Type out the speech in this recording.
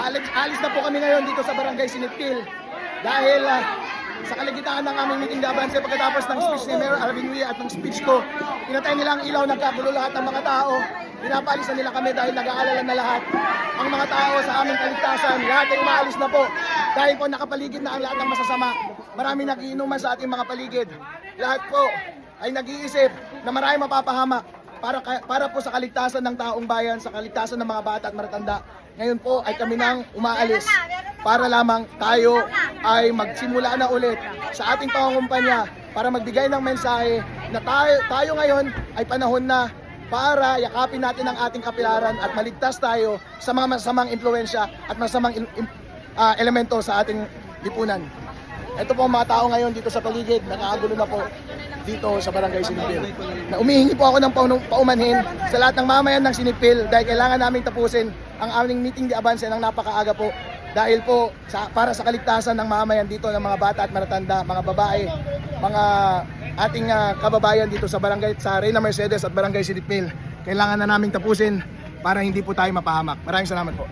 Alis na po kami ngayon dito sa Barangay Sinipil dahil sa kaligtaan ng aming meeting de avance pagkatapos ng speech ni Mayor Alvin Wia at ng speech ko, pinatay nila ang ilaw, nagkagulo lahat ng mga tao. Pinapaalis na nila kami dahil nag-aalala na lahat ang mga tao sa aming kaligtasan. Lahat ay umaalis na po dahil po nakapaligid na ang lahat ng masasama. Maraming nagiinuman sa ating mga paligid. Lahat po ay nag-iisip na maraming mapapahamak para po sa kaligtasan ng taong bayan, sa kaligtasan ng mga bata at matatanda. Ngayon po ay kami nang umaalis para lamang tayo ay magsimula na ulit sa ating pangungumpanya para magbigay ng mensahe na tayo ngayon ay panahon na para yakapin natin ang ating kapalaran at maligtas tayo sa mga masamang impluwensya at masamang elemento sa ating lipunan. Ito po ang mga tao ngayon dito sa paligid, nakakagulo na po dito sa Barangay Sinipil. Na umihingi po ako ng paumanhin sa lahat ng mamayan ng Sinipil dahil kailangan naming tapusin ang aming meeting de avance ng napakaaga po dahil po para sa kaligtasan ng mamayan dito ng mga bata at matatanda, mga babae, mga ating kababayan dito sa barangay, sa Reyna Mercedes at Barangay Sinipil. Kailangan na naming tapusin para hindi po tayo mapahamak. Maraming salamat po.